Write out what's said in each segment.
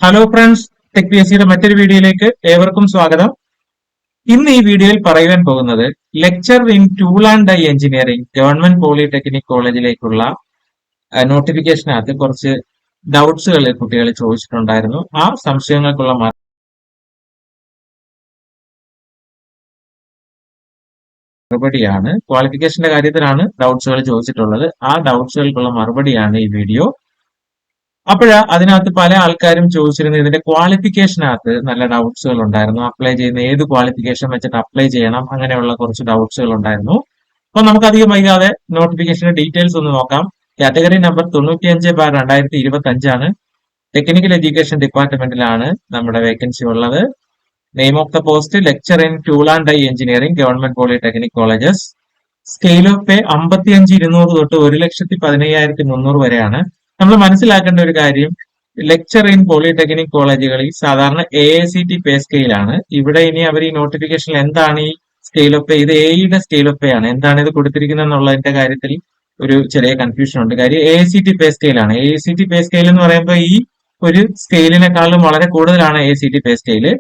Hello friends, tech P S സിയുടെ മറ്റൊരു വീഡിയോയിലേക്ക് ഏവർക്കും സ്വാഗതം. ഇന്ന് ഈ വീഡിയോയിൽ പറയുവാൻ പോകുന്നത് lecture in tool and die engineering government polytechnic കോളേജിലേക്കുള്ള നോട്ടിഫിക്കേഷനകത്ത് കുറച്ച് ഡൗട്ട്സുകൾ കുട്ടികൾ ചോദിച്ചിട്ടുണ്ടായിരുന്നു. ആ സംശയങ്ങൾക്കുള്ള മറുപടിയാണ്. ക്വാളിഫിക്കേഷന്റെ കാര്യത്തിലാണ് ഡൗട്ട്സുകൾ ചോദിച്ചിട്ടുള്ളത്. ആ ഡൗട്ട്സുകൾക്കുള്ള മറുപടിയാണ് ഈ വീഡിയോ. അതിനകത്ത് പല ആൾക്കാരും ചോദിച്ചിരുന്നത് ഇതിന്റെ ക്വാളിഫിക്കേഷനകത്ത് നല്ല ഡൗട്ട്സുകൾ ഉണ്ടായിരുന്നു. അപ്ലൈ ചെയ്യുന്ന ഏത് ക്വാളിഫിക്കേഷൻ വെച്ചിട്ട് അപ്ലൈ ചെയ്യണം, അങ്ങനെയുള്ള കുറച്ച് ഡൗട്ട്സുകൾ ഉണ്ടായിരുന്നു. അപ്പൊ നമുക്ക് അധികം വൈകാതെ നോട്ടിഫിക്കേഷന്റെ ഡീറ്റെയിൽസ് ഒന്ന് നോക്കാം. കാറ്റഗറി നമ്പർ 95/2025 ടെക്നിക്കൽ എഡ്യൂക്കേഷൻ ഡിപ്പാർട്ട്മെന്റിലാണ് നമ്മുടെ വേക്കൻസി ഉള്ളത്. Name of the post lecture in tool and die engineering government polytechnic colleges. Scale of pay 55,200 തൊട്ട് 1,15,300 വരെയാണ്. നമ്മൾ മനസ്സിലാക്കേണ്ട ഒരു കാര്യം, ലെക്ചർ ഇൻ പോളിടെക്നിക് കോളേജുകളിൽ സാധാരണ AICTE പേ സ്കെയിലാണ്. ഇവിടെ ഇനി അവർ ഈ നോട്ടിഫിക്കേഷനിൽ എന്താണ് ഈ സ്കെയിൽ ഓഫ് പേ, ഇത് AEയുടെ സ്കെയിൽ ഓഫ് പേ ആണ്, എന്താണ് ഇത് കൊടുത്തിരിക്കുന്നത് എന്നുള്ളതിന്റെ കാര്യത്തിൽ ഒരു ചെറിയ കൺഫ്യൂഷൻ ഉണ്ട്. കാര്യം AICTE പേ സ്കെയിലാണ്. AICTE പേ സ്കെയിൽ എന്ന് പറയുമ്പോൾ ഈ ഒരു സ്കെയിലിനെക്കാളും വളരെ കൂടുതലാണ് AICTE പേ സ്കെയില്.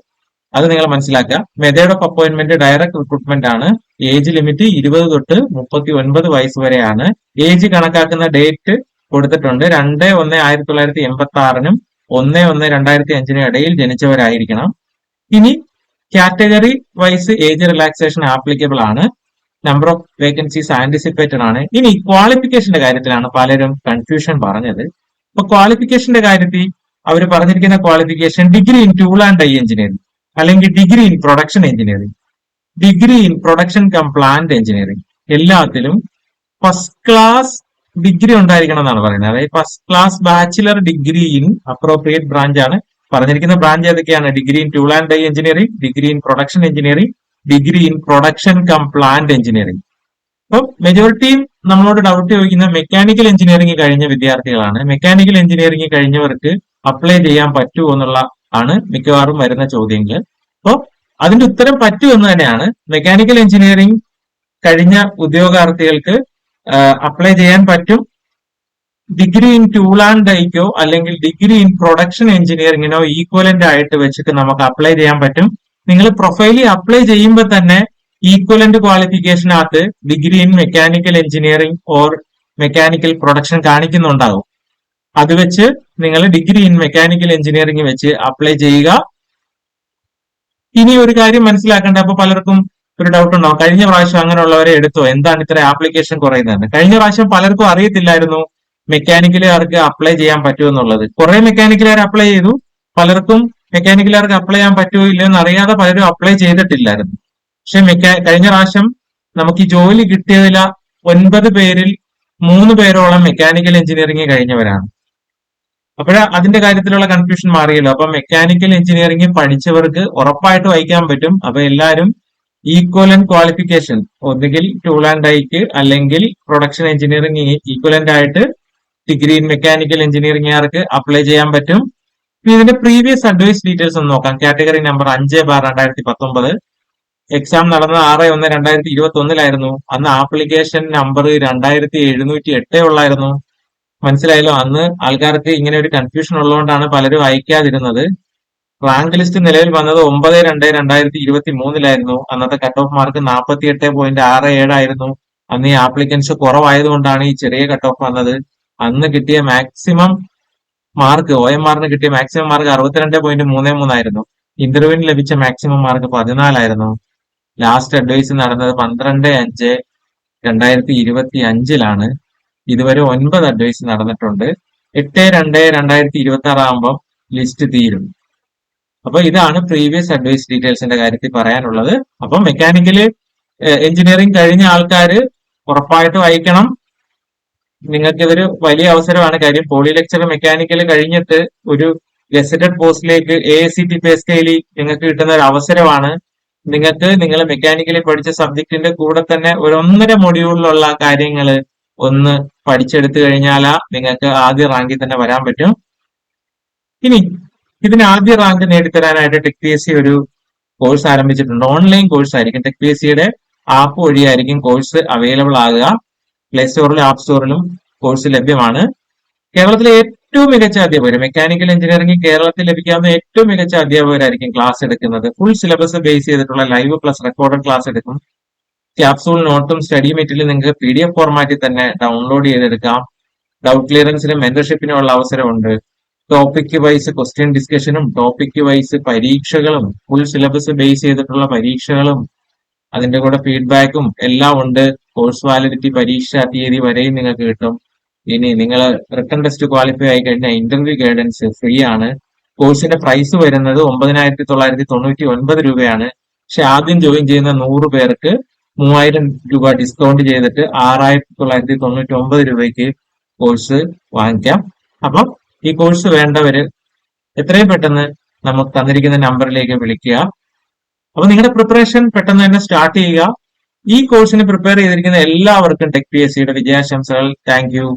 അത് നിങ്ങൾ മനസ്സിലാക്കുക. Method of appointment direct recruitment ആണ്. ഏജ് ലിമിറ്റ് 20 തൊട്ട് 39 വയസ്സ് വരെയാണ്. ഏജ് കണക്കാക്കുന്ന ഡേറ്റ് കൊടുത്തിട്ടുണ്ട്. 2/1/1986 1/1/2005 ഇടയിൽ ജനിച്ചവരായിരിക്കണം. ഇനി category wise age relaxation applicable ആണ്. നമ്പർ ഓഫ് വേക്കൻസീസ് ആന്റിസിപ്പേറ്റഡ് ആണ്. ഇനി ക്വാളിഫിക്കേഷന്റെ കാര്യത്തിലാണ് പലരും കൺഫ്യൂഷൻ പറഞ്ഞത്. അപ്പൊ ക്വാളിഫിക്കേഷന്റെ കാര്യത്തിൽ അവർ പറഞ്ഞിരിക്കുന്ന qualification degree in tool and die engineering, അല്ലെങ്കിൽ degree in production engineering, degree in production cum plant engineering, എല്ലാത്തിലും ഫസ്റ്റ് ക്ലാസ് ഡിഗ്രി ഉണ്ടായിരിക്കണം എന്നാണ് പറയുന്നത്. അതായത് first class bachelor degree in appropriate branch ആണ് പറഞ്ഞിരിക്കുന്ന. ബ്രാഞ്ച് ഏതൊക്കെയാണ്? Degree in tool and die engineering, degree in production engineering, degree in production cum plant engineering. അപ്പം മെജോറിറ്റിയും നമ്മളോട് ഡൗട്ട് ചോദിക്കുന്ന മെക്കാനിക്കൽ എഞ്ചിനീയറിംഗ് കഴിഞ്ഞ വിദ്യാർത്ഥികളാണ്. മെക്കാനിക്കൽ എഞ്ചിനീയറിംഗ് കഴിഞ്ഞവർക്ക് അപ്ലൈ ചെയ്യാൻ പറ്റുമോ എന്നുള്ള ആണ് മിക്കവാറും വരുന്ന ചോദ്യങ്ങൾ. അപ്പോൾ അതിന്റെ ഉത്തരം പറ്റുമെന്ന് തന്നെയാണ്. മെക്കാനിക്കൽ എഞ്ചിനീയറിംഗ് കഴിഞ്ഞ ഉദ്യോഗാർത്ഥികൾക്ക് അപ്ലൈ ചെയ്യാൻ പറ്റും. ഡിഗ്രി ഇൻ ടൂൾ ആൻഡ് ഡൈക്കോ അല്ലെങ്കിൽ ഡിഗ്രി ഇൻ പ്രൊഡക്ഷൻ എഞ്ചിനീയറിംഗിനോ ഈക്വലന്റ് ആയിട്ട് വെച്ചിട്ട് നമുക്ക് അപ്ലൈ ചെയ്യാൻ പറ്റും. നിങ്ങൾ പ്രൊഫൈലിൽ അപ്ലൈ ചെയ്യുമ്പോൾ തന്നെ ഈക്വലന്റ് ക്വാളിഫിക്കേഷനകത്ത് degree in mechanical engineering or mechanical production കാണിക്കുന്നുണ്ടാകും. അത് വെച്ച് നിങ്ങൾ ഡിഗ്രി ഇൻ മെക്കാനിക്കൽ എഞ്ചിനീയറിംഗ് വെച്ച് അപ്ലൈ ചെയ്യുക. ഇനി ഒരു കാര്യം മനസ്സിലാക്കേണ്ട, അപ്പൊ പലർക്കും ഒരു ഡൗട്ട് ഉണ്ടാവും, കഴിഞ്ഞ പ്രാവശ്യം അങ്ങനെയുള്ളവരെ എടുത്തോ, എന്താണ് ഇത്ര ആപ്ലിക്കേഷൻ കുറയുന്നത്? കഴിഞ്ഞ പ്രാവശ്യം പലർക്കും അറിയത്തില്ലായിരുന്നു മെക്കാനിക്കലുകാർക്ക് അപ്ലൈ ചെയ്യാൻ പറ്റുമെന്നുള്ളത്. കുറെ മെക്കാനിക്കലുകാർ അപ്ലൈ ചെയ്തു, പലർക്കും മെക്കാനിക്കലുകാർക്ക് അപ്ലൈ ചെയ്യാൻ പറ്റുമോ ഇല്ലയോ എന്ന് അറിയാതെ പലരും അപ്ലൈ ചെയ്തിട്ടില്ലായിരുന്നു. പക്ഷെ കഴിഞ്ഞ പ്രാവശ്യം നമുക്ക് ഈ ജോലി കിട്ടിയതിൽ 9 പേരിൽ 3 പേരോളം മെക്കാനിക്കൽ എഞ്ചിനീയറിംഗ് കഴിഞ്ഞവരാണ്. അതിന്റെ കാര്യത്തിലുള്ള കൺഫ്യൂഷൻ മാറിയല്ലോ. അപ്പൊ മെക്കാനിക്കൽ എഞ്ചിനീയറിംഗ് പഠിച്ചവർക്ക് ഉറപ്പായിട്ട് വായിക്കാൻ പറ്റും. അപ്പൊ എല്ലാവരും ഈക്വലന്റ് ക്വാളിഫിക്കേഷൻ, ഒന്നുകിൽ ടൂൾ ആൻഡ് ഡൈക്ക് അല്ലെങ്കിൽ പ്രൊഡക്ഷൻ എഞ്ചിനീയറിംഗ് ഈക്വലന്റ് ആയിട്ട് ഡിഗ്രി ഇൻ മെക്കാനിക്കൽ എഞ്ചിനീയറിംഗുകാർക്ക് അപ്ലൈ ചെയ്യാൻ പറ്റും. ഇതിന്റെ പ്രീവിയസ് അഡ്വൈസ് ഡീറ്റെയിൽസ് ഒന്ന് നോക്കാം. Category number 5/2019. എക്സാം നടന്നത് 6/1/2021 അന്ന് ആപ്ലിക്കേഷൻ നമ്പർ 2708 ഉള്ളായിരുന്നു. മനസ്സിലായല്ലോ. അന്ന് ആൾക്കാർക്ക് ഇങ്ങനെ ഒരു കൺഫ്യൂഷൻ ഉള്ളതുകൊണ്ടാണ് പലരും അയക്കാതിരുന്നത്. റാങ്ക് ലിസ്റ്റ് നിലവിൽ വന്നത് 9/2/2023 അന്നത്തെ കട്ട് ഓഫ് മാർക്ക് 48.67 ആയിരുന്നു. അന്ന് ഈ ആപ്ലിക്കൻസ് കുറവായതുകൊണ്ടാണ് ഈ ചെറിയ കട്ട് ഓഫ് വന്നത്. അന്ന് കിട്ടിയ മാക്സിമം മാർക്ക്, OMRന് കിട്ടിയ മാക്സിമം മാർക്ക് 62.33 ആയിരുന്നു. ഇന്റർവ്യൂവിന് ലഭിച്ച മാക്സിമം മാർക്ക് 14 ആയിരുന്നു. ലാസ്റ്റ് അഡ്വൈസ് നടന്നത് 12/5/2025 ഇതുവരെ 9 അഡ്വൈസ് നടന്നിട്ടുണ്ട്. 8/2/2026 ആകുമ്പോൾ ലിസ്റ്റ് തീരും. അപ്പൊ ഇതാണ് പ്രീവിയസ് അഡ്വൈസ് ഡീറ്റെയിൽസിന്റെ കാര്യത്തിൽ പറയാനുള്ളത്. അപ്പൊ മെക്കാനിക്കല് എഞ്ചിനീയറിംഗ് കഴിഞ്ഞ ആൾക്കാര് ഉറപ്പായിട്ട് വായിക്കണം. നിങ്ങൾക്ക് ഇതൊരു വലിയ അവസരമാണ്. കാര്യം പോളി ലെക്ചർ മെക്കാനിക്കല് കഴിഞ്ഞിട്ട് ഒരു ഗസറ്റഡ് പോസ്റ്റിലേക്ക് AICTE പേ സ്കെയിലിൽ നിങ്ങൾക്ക് കിട്ടുന്ന ഒരു അവസരമാണ്. നിങ്ങൾ മെക്കാനിക്കലി പഠിച്ച സബ്ജക്റ്റിന്റെ കൂടെ തന്നെ ഒരു 1.5 മൊഡ്യൂളിലുള്ള കാര്യങ്ങള് ഒന്ന് പഠിച്ചെടുത്തു കഴിഞ്ഞാൽ നിങ്ങൾക്ക് ആദ്യ റാങ്കിൽ തന്നെ വരാൻ പറ്റും. ഇനി ഇതിന് ആദ്യ റാങ്ക് നേടിത്തരാനായിട്ട് ടെക് PSC ഒരു കോഴ്സ് ആരംഭിച്ചിട്ടുണ്ട്. ഓൺലൈൻ കോഴ്സ് ആയിരിക്കും. ടെക് PSCയുടെ ആപ്പ് വഴിയായിരിക്കും കോഴ്സ് അവൈലബിൾ ആകുക. പ്ലേ സ്റ്റോറിലും ആപ്പ് സ്റ്റോറിലും കോഴ്സ് ലഭ്യമാണ്. കേരളത്തിലെ ഏറ്റവും മികച്ച അധ്യാപകർ, മെക്കാനിക്കൽ എഞ്ചിനീയറിംഗ് കേരളത്തിൽ ലഭിക്കാവുന്ന ഏറ്റവും മികച്ച അധ്യാപകരായിരിക്കും ക്ലാസ് എടുക്കുന്നത്. ഫുൾ സിലബസ് ബേസ് ചെയ്തിട്ടുള്ള ലൈവ് പ്ലസ് റെക്കോർഡഡ് ക്ലാസ് എടുക്കും. ക്യാപ്സൂൾ നോട്ടും സ്റ്റഡി മെറ്റീരിയലും നിങ്ങൾക്ക് PDF ഫോർമാറ്റിൽ തന്നെ ഡൗൺലോഡ് ചെയ്തെടുക്കാം. ഡൗട്ട് ക്ലിയറൻസിനും മെന്റർഷിപ്പിനും ഉള്ള അവസരമുണ്ട്. ടോപ്പിക് വൈസ് ക്വസ്റ്റ്യൻ ഡിസ്കഷനും ടോപ്പിക് വൈസ് പരീക്ഷകളും ഫുൾ സിലബസ് ബേസ് ചെയ്തിട്ടുള്ള പരീക്ഷകളും അതിന്റെ കൂടെ ഫീഡ്ബാക്കും എല്ലാം ഉണ്ട്. കോഴ്സ് വാലിഡിറ്റി പരീക്ഷ തീയതി വരെയും നിങ്ങൾക്ക് കിട്ടും. ഇനി നിങ്ങൾ റിട്ടൺ ടെസ്റ്റ് ക്വാളിഫൈ ആയി കഴിഞ്ഞാൽ ഇന്റർവ്യൂ ഗൈഡൻസ് ഫ്രീ ആണ്. കോഴ്സിന്റെ പ്രൈസ് വരുന്നത് 9,999 രൂപയാണ്. പക്ഷെ ആദ്യം ജോയിൻ ചെയ്യുന്ന 100 പേർക്ക് 3000 രൂപ ഡിസ്കൗണ്ട് ചെയ്തിട്ട് 6,999 രൂപയ്ക്ക് കോഴ്സ് വാങ്ങിക്കാം. അപ്പം ഈ കോഴ്സ് വേണ്ടവര് എത്രയും പെട്ടെന്ന് നമുക്ക് തന്നിരിക്കുന്ന നമ്പറിലേക്ക് വിളിക്കുക. അപ്പൊ നിങ്ങളുടെ പ്രിപ്പറേഷൻ പെട്ടെന്ന് തന്നെ സ്റ്റാർട്ട് ചെയ്യുക. ഈ കോഴ്സിന് പ്രിപ്പയർ ചെയ്തിരിക്കുന്ന എല്ലാവർക്കും ടെക് PSCയുടെ വിജയാശംസകൾ. Thank U.